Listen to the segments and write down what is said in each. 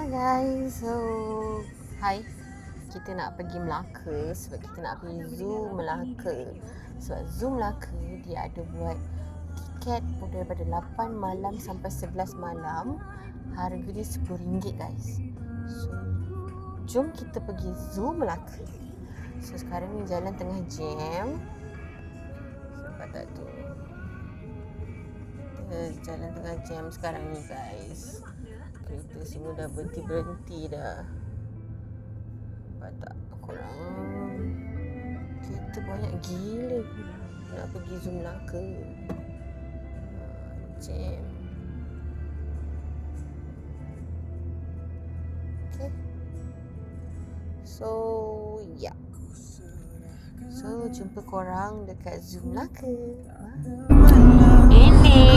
guys, hi. Kita nak pergi Melaka sebab kita nak pergi Zoo Melaka. Sebab Zoo Melaka dia ada buat tiket daripada 8 malam sampai 11 malam. Harga dia RM10 guys. So, jom kita pergi Zoo Melaka. So, sekarang ni jalan tengah jam. Sebab tak tu. Jalan tengah jam sekarang ni guys. Kereta semua dah berhenti dah. Nampak tak korang? Kereta banyak gila nak pergi Zoo Melaka. Jam. Okay. So, ya. So, jumpa korang dekat Zoo Melaka. Ini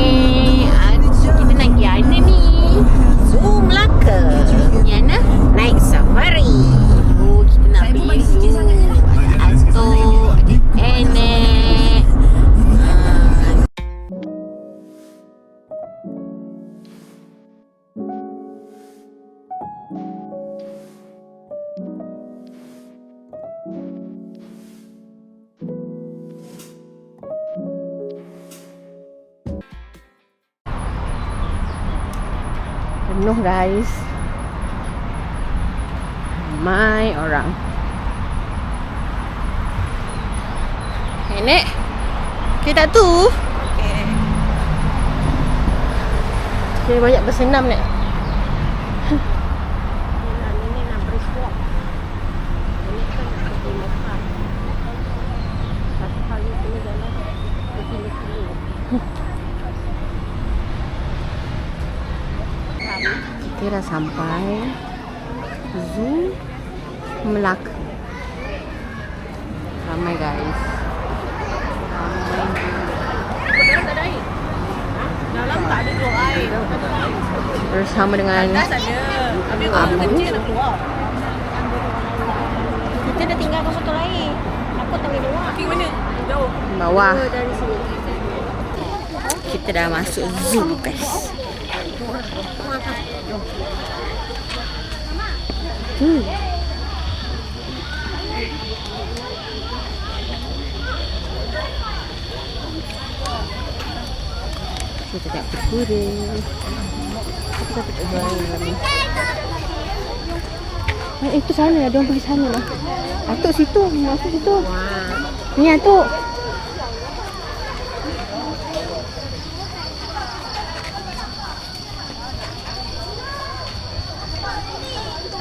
kita nak pergi mana ni? Zoo Melaka. Yana naik safari. Oh, kita nak pergi zoo. Atau enek. Penuh guys. Ramai orang. Nek, kita tak tu. Okay. Kita banyak bersenam Nek. Ini nak beriswap. Ini kan nak pergi makan. Satu kali kena jalan berkilo-kilo. Kita dah sampai Zoo Melaka. Ramai guys. Dalam tak ada keluar air. Bersama dengan Atas ada. Habis orang kecil nak keluar. Kita dah tinggalkan botol air. Aku tak boleh keluar. Pergi mana? Jauh. bawah. Dari sini. Kita dah masuk zoo guys. Kita tak berkuda. Kita tak berjalan dalam ni. Itu sana lah, diorang pergi sana lah. Atuk situ, masuk situ. Ni Atuk.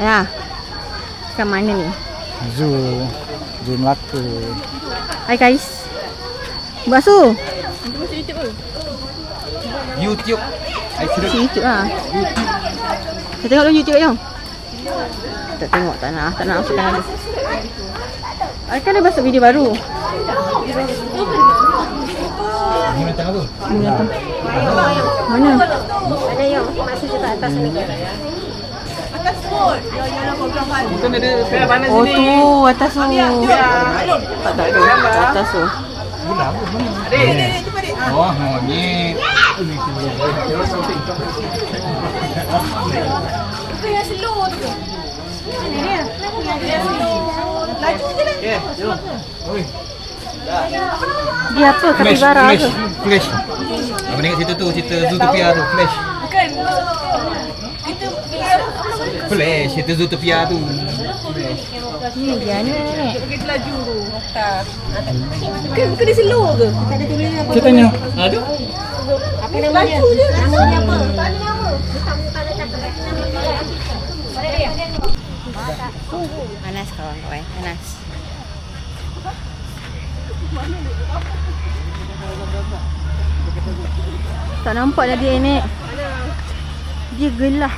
Ya. Kat mana ni? Zoo Melaka. Hai guys. Basuh. YouTube. YouTube lah. Kita tengok dulu YouTube jom. Tak tengok, tak nak masukkan lagi. Kan dah masuk video baru. Ni datang apa? Mana? Ada yang masuk je kat atas ni. Bukan ada panas Oh tu, atas tu. Tak ada. Atas tu. gula apa? Mana? Oh, ni. Itu yang slow tu. Ini dia. Yang slow. Laju je lah. Ya, jom. Oi. Dia apa? Kapibara ke? Flash. Apa tengok cerita tu, cerita Zootopia tu, Flash. Bukan. Kita Flash, cerita Zootopia tu. Ni dia ni. kita laju tu. Bukan dia slow ke? Tak ada tulis apa. Saya tanya. Ada? Apa namanya? Namanya apa? Tanya apa? Tak ada cakap. Panas kawan-kawan, panas. Tak nampak dah dia ni. Dia gelah.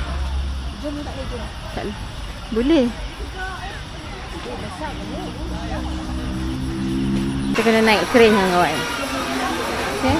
Jom tak boleh jom. Tak boleh. Kita kena naik keren kawan-kawan. Okay.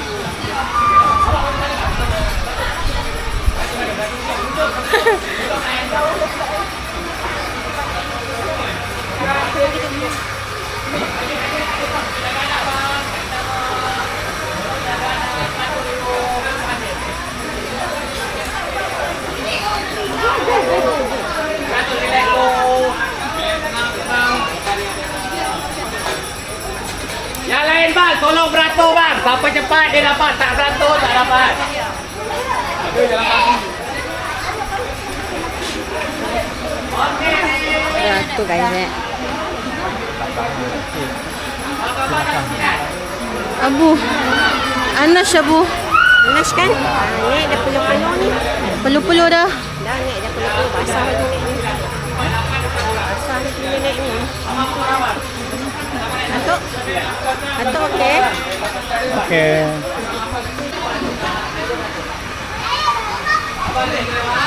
Siapa cepat dia dapat. Tak 100 tak dapat. Ya, tu guys Abu. Anas Abu. Anas kan? Naik dah peluh-peluh ni. Peluh-peluh dah. Dah naik dah peluh-peluh. Basah lagi naik ni. Basah lagi dia naik ni. Atuk? Atuk okey? Okey.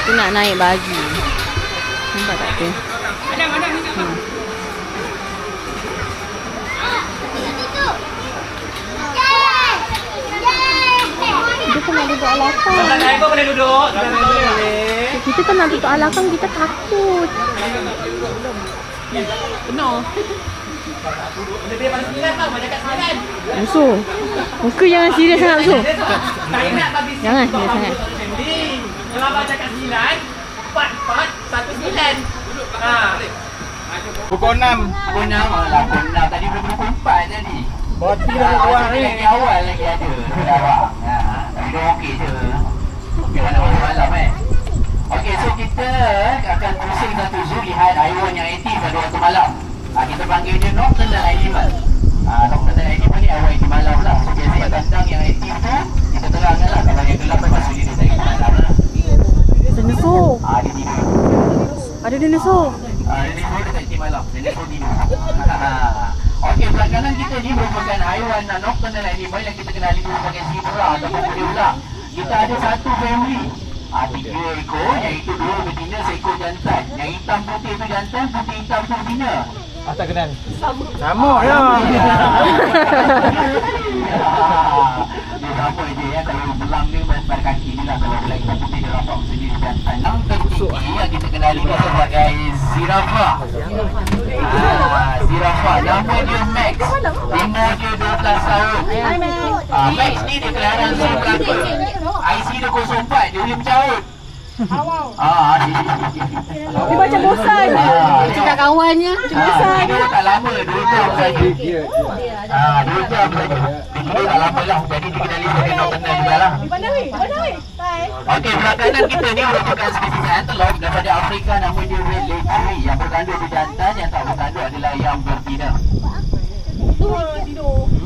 Tu nak naik baju. Nampak tak tu? Dia pun nak duduk alasan. Tak naik kau boleh duduk. Tak boleh. Kita kan nak duduk alasan, kita takut. Lebih pada 9 tau. Macam kat 9. Musuh. Muka jangan serius sangat musuh. Tak ingat bagi Jangan serius sangat. Kalau abang cakap 9, 4, 1, 9. Pukul 6. Pukul 6 lah, pukul 6 tadi belum pukul 4 tadi. Boti dah keluar ni. Lagi awal lagi ada. Dah tapi dah okey je. Okey mana malam Okey, so kita akan pusing satu zoo lihat haiwan yang aktif pada waktu malam. Kita panggil dia nocturnal animal. Nocturnal animal ni haiwan di malam lah. So biasanya kandang yang aktif tu kita terangkan lah. Kalau yang gelap maksudnya dia tak malam lah. Dinosaur. Dia tidur. Ada dinosaur. Dinosaur dekat aktif malam. Dinosaur tidur. Okey, belah kanan kita ni merupakan haiwan nocturnal animal yang kita kenali dulu sebagai zebra ataupun kuda ular. Kita ada satu family. 3 ekor, iaitu 2 betina, seekor jantan. Yang hitam putih tu jantan, putih hitam tu betina. Tak kenal. Sama ya. Dia sama je ya, kalau belang dia pada kaki ni lah. Kalau belang hitam putih dia nampak sendiri jantan. Yang tertinggi yang kita kenali dia sebagai zirafah. Zirafah, nama dia Max. Umur dia 12 tahun. Max ni dia kelahiran tahun berapa? IC dia 04, dia boleh mencaut. Dia macam bosan. Cakap kawannya. Dia tak lama, 2 jam saja. 2 jam saja. Dia tak lama lah, jadi dia kenali sebagai nocturnal juga lah. Mana weh? Okey, belah kanan kita ni merupakan spesies antelope daripada Afrika, nama dia red lechery. Yang bertanduk tu jantan, yang tak bertanduk adalah yang betina.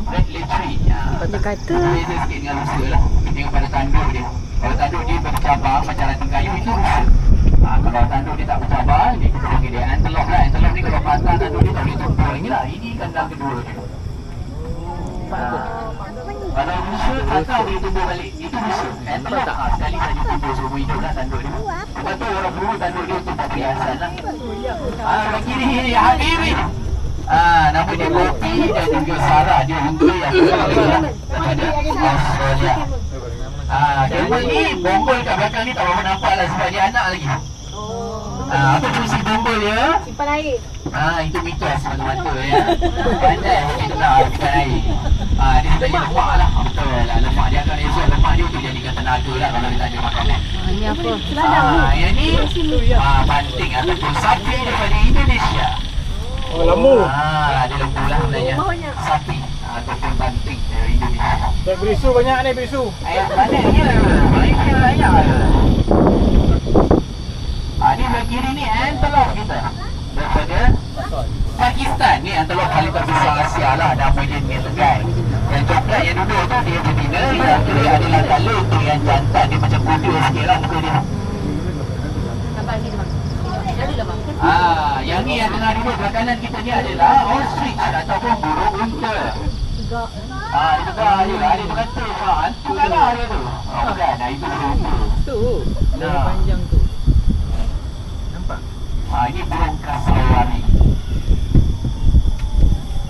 Red lechery. Dia kata Beza sikit dengan rusa lah. Kita tengok pada tanduk dia. Kalau tanduk dia bercabang macam ranting kayu, itu rusa. Kalau tanduk dia tak bercabang, dia kita panggil dia antelope lah. Antelope ni kalau patah tanduk dia tak boleh tumpul lagi lah. Ini kandang kedua dia. Kalau rusa, patah boleh tumpul balik. Itu rusa. Antelope sekali saja tumpul seumur hidup lah tanduk dia. Sebab tu orang buru tanduk dia untuk perhiasan lah. Orang kiri ni Habib ni. Nama dia Gopi dan juga Sarah. Dia unta yang daripada Australia. Dia ni bonggol kat belakang ni tak berapa nampak lah sebab dia anak lagi. Apa fungsi bonggol dia? Simpan air. Itu mitos mata-mata ya. Pandai kita nak simpan air. Dia sebenarnya lemak lah. Betul lah, lemak dia akan esok lemak dia untuk jadikan tenaga lah kalau dia tak ada makanan. ni apa? Yang ni banting ataupun sapi daripada Indonesia. Oh, lembu. Dia lembu lah sebenarnya. Sapi ataupun banting dari Indonesia. Tak berisu banyak ni berisu. Ayat mana ni? Malaysia ayat. Ni belah kiri ni antelope kita. Daripada Pakistan ni antelope paling terbesar Asia lah. Nama dia Nilgai. Yang coklat yang duduk tu dia betina. Yang tu dia adalah kala tu yang jantan. Dia macam kuda sikit lah muka dia. Yang ni yang tengah duduk belah kanan kita ni adalah ostrich ataupun burung unta. Dia tegak je lah, dia berkata hantu kalah dia tu. Bukan, itu burung unta. Tu. Yang panjang tu. Nampak? Ini burung kasawari.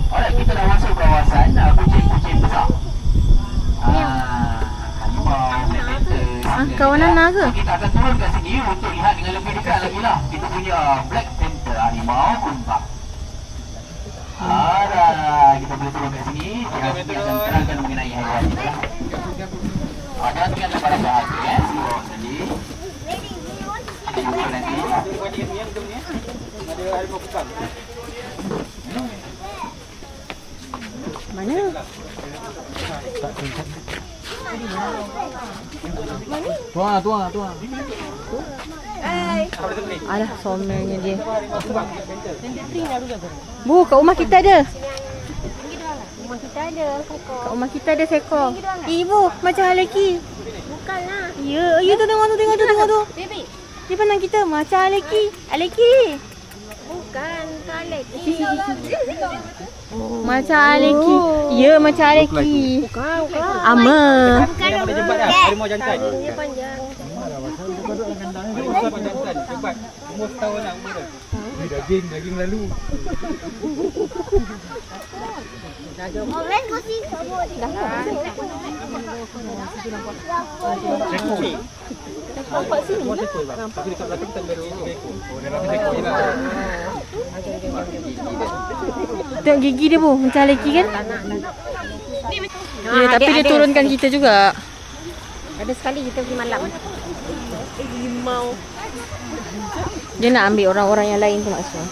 Alright, kita dah masuk kawasan kucing-kucing besar. Kawanan naga. Kita akan turun kat sini untuk lihat dengan lebih dekat lagi lah. Kita punya black panther, harimau kumbang. Kita boleh turun kat sini. Kita akan terangkan mengenai haiwan ni lah. Jangan tinggal lepas bahagia ya. Sini bawa tadi. Kita jumpa nanti. Mana? Tuang. Alah, somelnya dia. Bu, kat rumah kita ada. Kat rumah kita ada seekor. Ibu, macam Aleki. Bukanlah. Ya tu tengok tu. Baby. Dia pandang kita macam Aleki. Bukan. Kalik. Macam Aleki. Ya, macam Aleki. Bukan. Ama. Bukan. Ada jebat dah. Harimau jantan. Dia panjang. Harimau jantan. Jebat. Umur setahun lah umur dia. Daging lalu. Orang masih sabut. Nampak sini lah. Tapi dekat belakang kita ada ekor. Oh, dalam ekor je lah. Tengok gigi dia bu, macam Aleki kan? Ya, tapi dia turunkan kita juga. Ada sekali kita pergi malam. Dia nak ambil orang-orang yang lain tu maksudnya.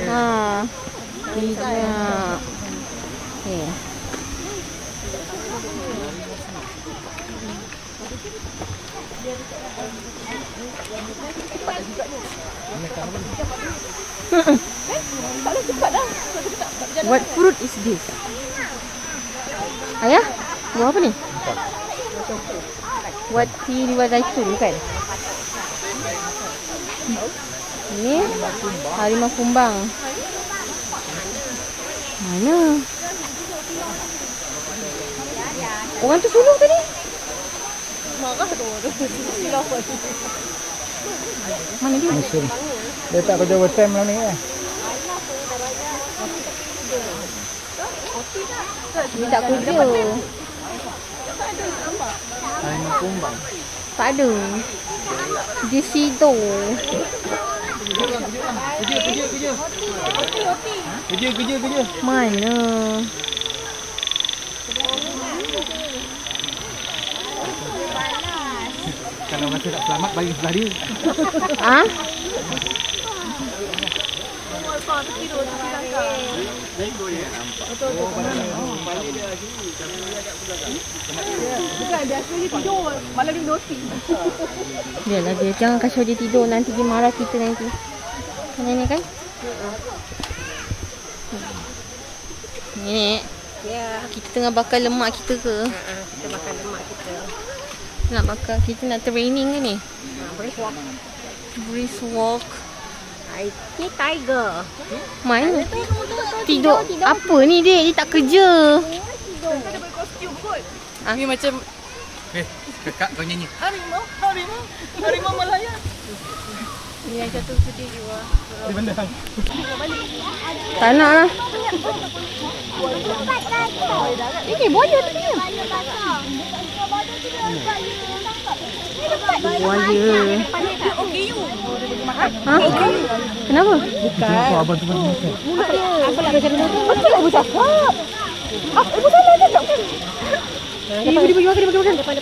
Ha. Tidak. Okay. What fruit is this? Ayah, buah apa ni? What tea buat zaitun kan? Ini harimau kumbang. Mana? Orang tu sulung tadi. Mana dia? Dia tak kerja overtime lah ni eh. Dia tak kerja. Harimau kumbang. Tak ada. Dia situ. Kerja. Mana? Kalau rasa tak selamat, bagi sebelah dia. Ha? Biarlah dia. Jangan kasih dia tidur. Nanti dia marah kita nanti. Macam ni kan? Nenek. Ya. Kita tengah bakar lemak kita ke? Kita makan lemak kita. Nak bakar. Kita nak training ke ni? Brisk walk. Brisk walk. Ini tiger. Mana? Tidur. Apa ni dek? Dia tak kerja. Ni macam kakak kau nyanyi. Harimau Malaya. Ni yang satu sedih juga. Dia bendang. Tak nak lah. Buaya tu dia. Buaya. Ha? Kenapa? Bukan. Abang tu makan. Mulut dia. Apa nak macam mana? Apa nak ibu cakap? Ibu salah cakap. Ibu makan. Depan.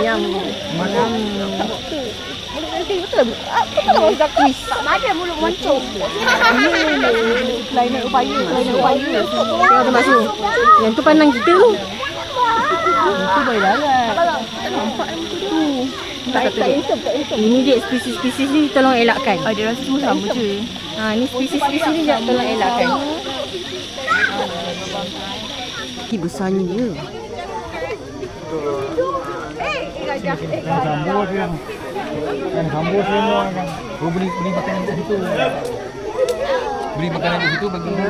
Yam. Betul tak mau zakis. Ada mulut mancung. Lain upaya. Tengok tu masuk. Yang tu pandang kita tu. Itu boleh darat. Nampak tu. Tak ini dia spesies-spesies ni tolong elakkan. Dia rasa semua sama je. Ni spesies-spesies ni tolong elakkan. Ini besarnya dia. Sambut dia. Kan sambut semua kan. Kau beli makanan kat situ. Beli makanan kat situ bagi dia.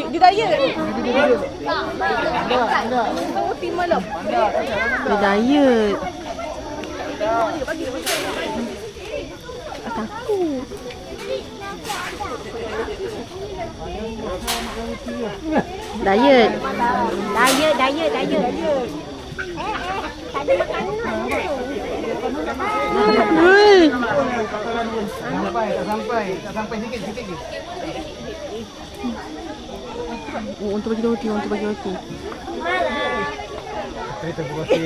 Dia diet. Dia diet. Takut. Diet. Tak ada makanan. Tak sampai sikit je. Oh, untuk bagi roti. Kereta berkosir.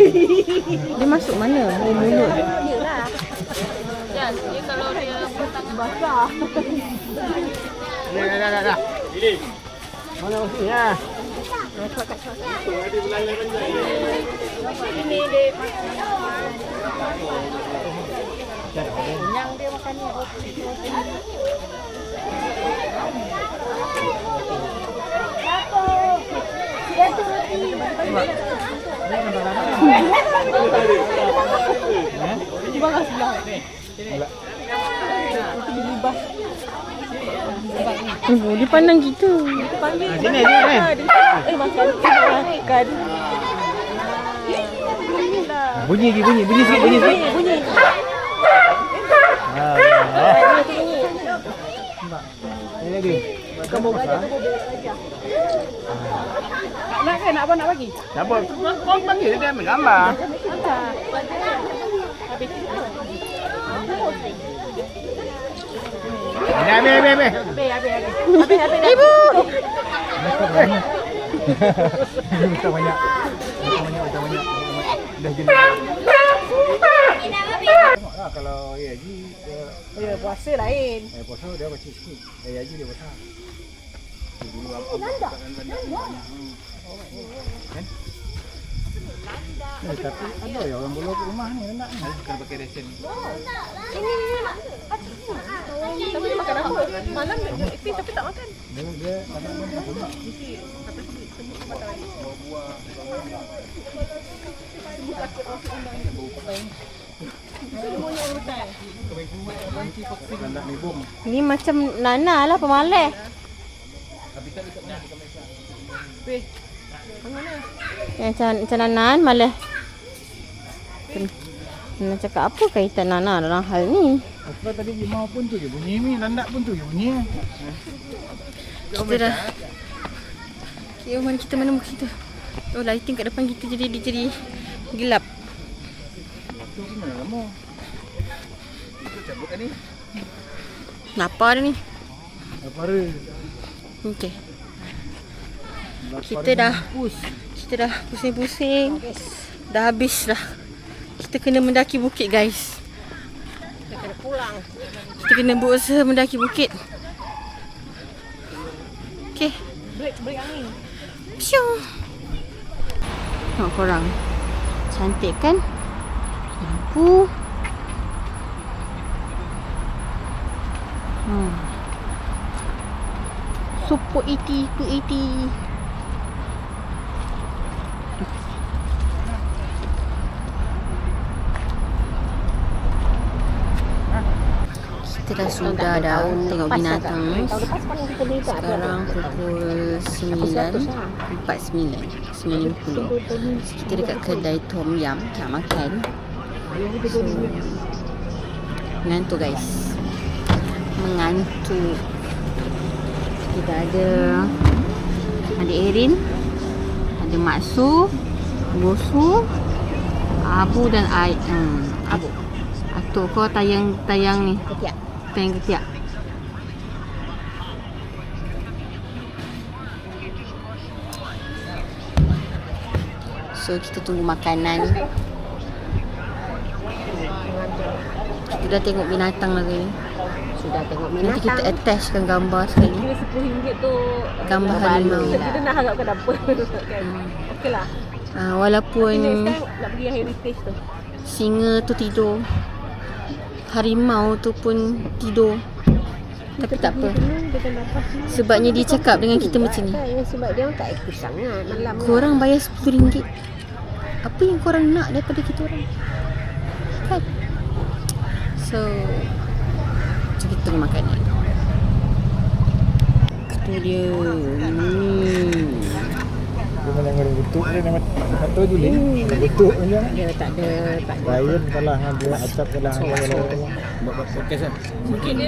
Dia masuk mana? Oh, mulut. Yalah. Ya, dia kalau dia tangan Basah. Dah. Mana usinya? Ini dia. Yang dia makan ni roti. Dia tu roti. Balas sebelah. Dia pandang kita. Sini. Makan. Bunyi sikit. Bunyi. Ini lagi. Kamu baca tu boleh saja. Nak kan nak bagi? Tak apa. Kau panggil dia ambil gambar. Habis. Ibu. Minta banyak. Dah jenis. Tengoklah kalau Haji Ya, puasa lain. puasa dia baca sikit. Haji dia besar. Tapi ada ya orang boleh ke rumah ni rendak ni. Kena pakai ration. Tapi dia makan apa? Malam dia aktif tapi tak makan. Dia makan rumah. Ni macam Nana lah pemalas. Macam Nana malas. Nana cakap apa kaitan Nana dalam hal ni? Sebab tadi Limau pun tu je bunyi ni, landak pun tu je bunyi. Kita dah. Okay, mana muka kita? Oh, lighting kat depan kita jadi gelap. Tu mana lama? Itu cabut kan ni? Kenapa dia ni? Apa dia? Okey. Kita dah pusing-pusing. Dah habis dah. Kita kena mendaki bukit, guys. Kita kena pulang. Kita kena berusaha mendaki bukit. Okey. Break angin. Piu. Tengok korang. Cantik kan? Lampu. Super 80, 280. Kita sudah tengok binatang. Sekarang pukul 9.49. Kita dekat kedai Tom Yum nak makan. So, mengantuk guys. Mengantuk. Kita ada Erin, ada Mak Su, Bosu, Abu dan Abu. Atuk kau tayang ni. Ketiak. Tayang ketiak. So kita tunggu makanan. Kita dah tengok binatang lagi. Sudah tengok Nanti kita attachkan gambar sekali. Kira RM10 tu Gambar harimau. Kita nak harapkan apa. Okeylah. Walaupun Next time nak pergi heritage tu. singa tu tidur, harimau tu pun tidur. Tapi tak apa. Sebabnya dia cakap dengan kita macam ni. Sebab dia orang tak aktif sangat malam. Korang bayar RM10. Apa yang korang nak daripada kita orang? Kan? So kita tunggu makanan. Itu dia. Dia menanggar betul dia nama kata Julin. Betul dia. Dia tak ada Ryan kalah dengan dia, Acap kalah dengan dia. Buat podcast kan? mungkin dia